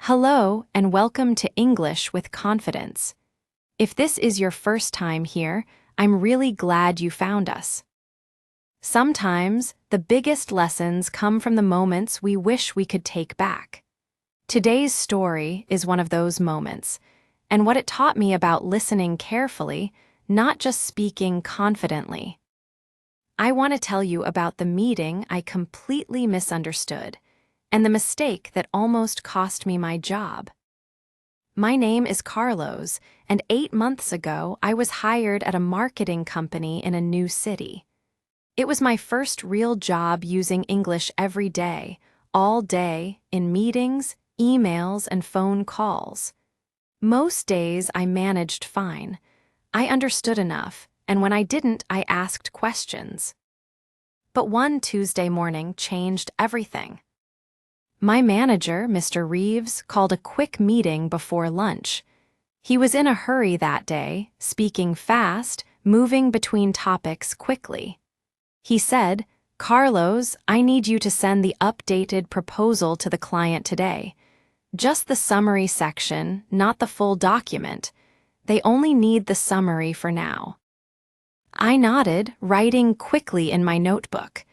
Hello and welcome to English with Confidence. If this is your first time here, I'm really glad you found us. Sometimes, the biggest lessons come from the moments we wish we could take back. Today's story is one of those moments, and what it taught me about listening carefully, not just speaking confidently. I want to tell you about the meeting I completely misunderstood, and the mistake that almost cost me my job. My name is Carlos, and 8 months ago I was hired at a marketing company in a new city. It was my first real job using English every day, all day, in meetings, emails, and phone calls. Most days I managed fine. I understood enough, and when I didn't, I asked questions. But one Tuesday morning changed everything. My manager, Mr. Reeves, called a quick meeting before lunch. He was in a hurry that day, speaking fast, moving between topics quickly. He said, "Carlos, I need you to send the updated proposal to the client today. Just the summary section, not the full document. They only need the summary for now." I nodded, writing quickly in my notebook.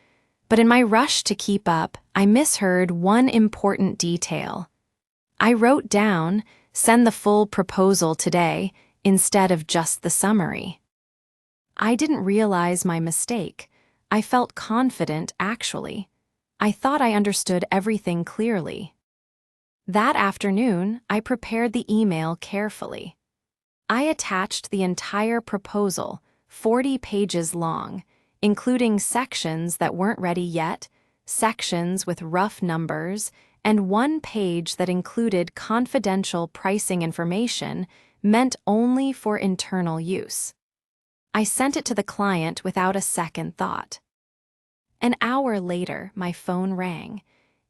But in my rush to keep up, I misheard one important detail. I wrote down, "Send the full proposal today," instead of just the summary. I didn't realize my mistake. I felt confident, actually. I thought I understood everything clearly. That afternoon, I prepared the email carefully. I attached the entire proposal, 40 pages long, including sections that weren't ready yet, sections with rough numbers, and one page that included confidential pricing information meant only for internal use. I sent it to the client without a second thought. An hour later, my phone rang.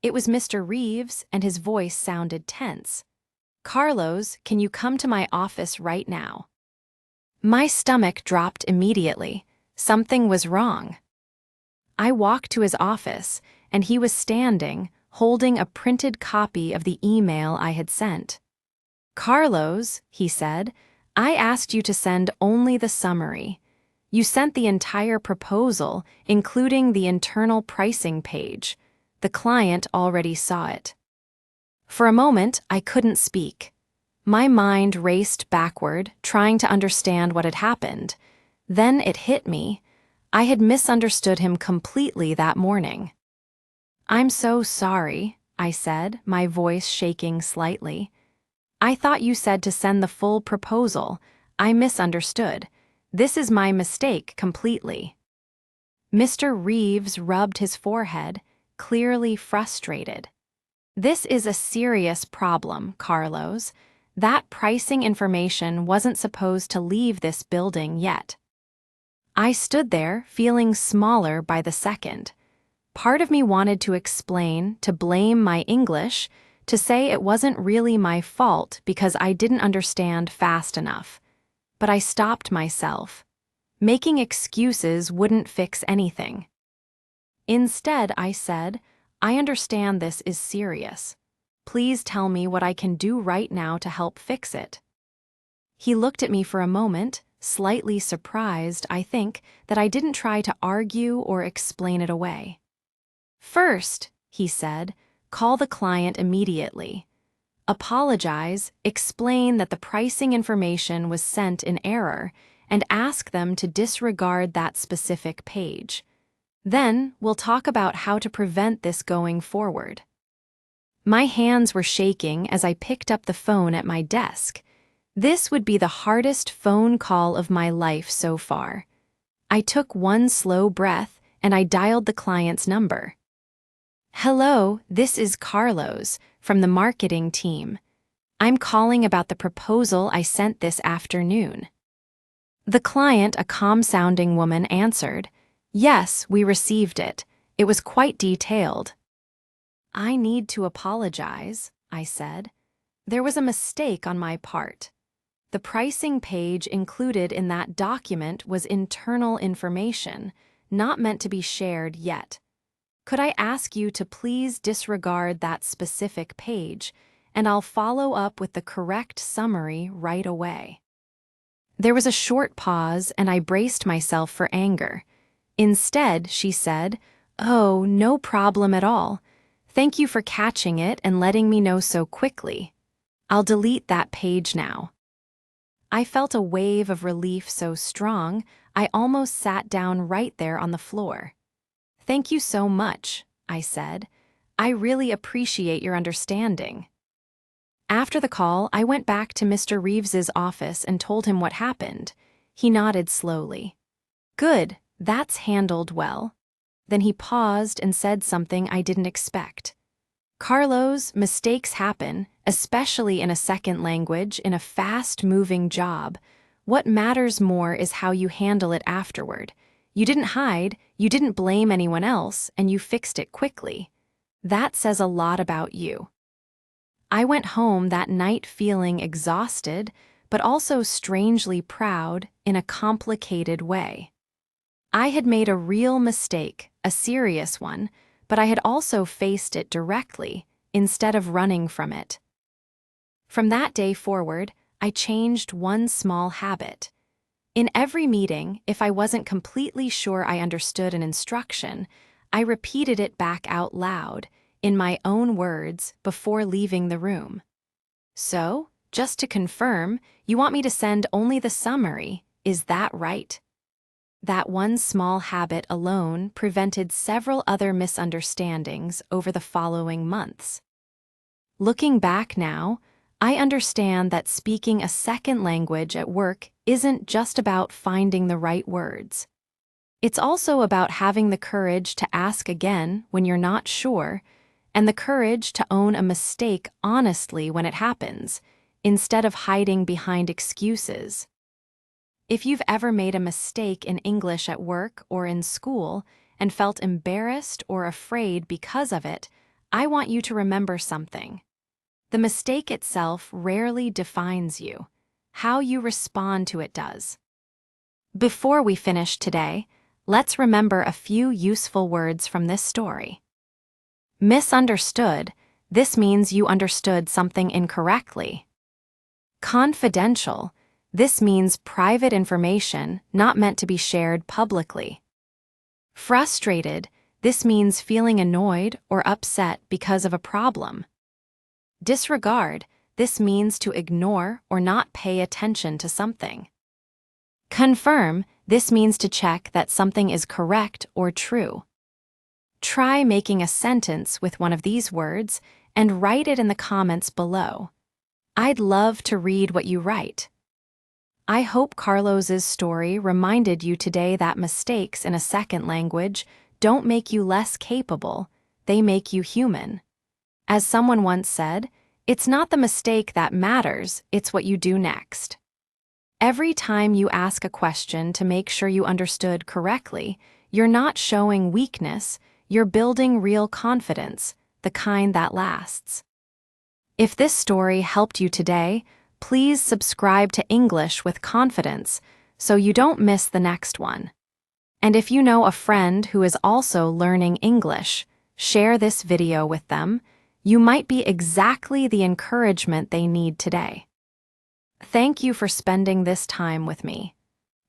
It was Mr. Reeves, and his voice sounded tense. "Carlos, can you come to my office right now?" My stomach dropped immediately. Something was wrong. I walked to his office, and he was standing, holding a printed copy of the email I had sent. "Carlos," he said, "I asked you to send only the summary. You sent the entire proposal, including the internal pricing page. The client already saw it." For a moment, I couldn't speak. My mind raced backward, trying to understand what had happened. Then it hit me. I had misunderstood him completely that morning. "I'm so sorry," I said, my voice shaking slightly. "I thought you said to send the full proposal. I misunderstood. This is my mistake completely." Mr. Reeves rubbed his forehead, clearly frustrated. "This is a serious problem, Carlos. That pricing information wasn't supposed to leave this building yet." I stood there, feeling smaller by the second. Part of me wanted to explain, to blame my English, to say it wasn't really my fault because I didn't understand fast enough. But I stopped myself. Making excuses wouldn't fix anything. Instead, I said, "I understand this is serious. Please tell me what I can do right now to help fix it." He looked at me for a moment, slightly surprised, I think, that I didn't try to argue or explain it away. "First," he said, "call the client immediately. Apologize, explain that the pricing information was sent in error, and ask them to disregard that specific page. Then, we'll talk about how to prevent this going forward." My hands were shaking as I picked up the phone at my desk. This would be the hardest phone call of my life so far. I took one slow breath and I dialed the client's number. "Hello, this is Carlos from the marketing team. I'm calling about the proposal I sent this afternoon." The client, a calm-sounding woman, answered, "Yes, we received it. It was quite detailed." "I need to apologize," I said. "There was a mistake on my part. The pricing page included in that document was internal information, not meant to be shared yet. Could I ask you to please disregard that specific page and I'll follow up with the correct summary right away." There was a short pause, and I braced myself for anger. Instead, she said, "Oh, no problem at all. Thank you for catching it and letting me know so quickly. I'll delete that page now." I felt a wave of relief so strong, I almost sat down right there on the floor. "Thank you so much," I said. "I really appreciate your understanding." After the call, I went back to Mr. Reeves's office and told him what happened. He nodded slowly. "Good, that's handled well." Then he paused and said something I didn't expect. "Carlos, mistakes happen, especially in a second language, in a fast-moving job. What matters more is how you handle it afterward. You didn't hide, you didn't blame anyone else, and you fixed it quickly. That says a lot about you." I went home that night feeling exhausted, but also strangely proud in a complicated way. I had made a real mistake, a serious one, but I had also faced it directly, instead of running from it. From that day forward, I changed one small habit. In every meeting, if I wasn't completely sure I understood an instruction, I repeated it back out loud, in my own words, before leaving the room. "So, just to confirm, you want me to send only the summary, is that right?" That one small habit alone prevented several other misunderstandings over the following months. Looking back now, I understand that speaking a second language at work isn't just about finding the right words. It's also about having the courage to ask again when you're not sure, and the courage to own a mistake honestly when it happens, instead of hiding behind excuses. If you've ever made a mistake in English at work or in school and felt embarrassed or afraid because of it, I want you to remember something. The mistake itself rarely defines you. How you respond to it does. Before we finish today, let's remember a few useful words from this story. Misunderstood, this means you understood something incorrectly. Confidential, this means private information not meant to be shared publicly. Frustrated, this means feeling annoyed or upset because of a problem. Disregard, this means to ignore or not pay attention to something. Confirm, this means to check that something is correct or true. Try making a sentence with one of these words and write it in the comments below. I'd love to read what you write. I hope Carlos's story reminded you today that mistakes in a second language don't make you less capable, they make you human. As someone once said, it's not the mistake that matters, it's what you do next. Every time you ask a question to make sure you understood correctly, you're not showing weakness, you're building real confidence, the kind that lasts. If this story helped you today, please subscribe to English with Confidence so you don't miss the next one. And if you know a friend who is also learning English, share this video with them. You might be exactly the encouragement they need today. Thank you for spending this time with me.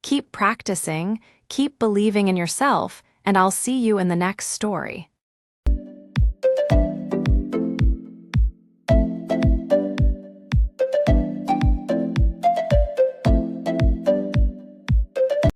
Keep practicing, keep believing in yourself, and I'll see you in the next story.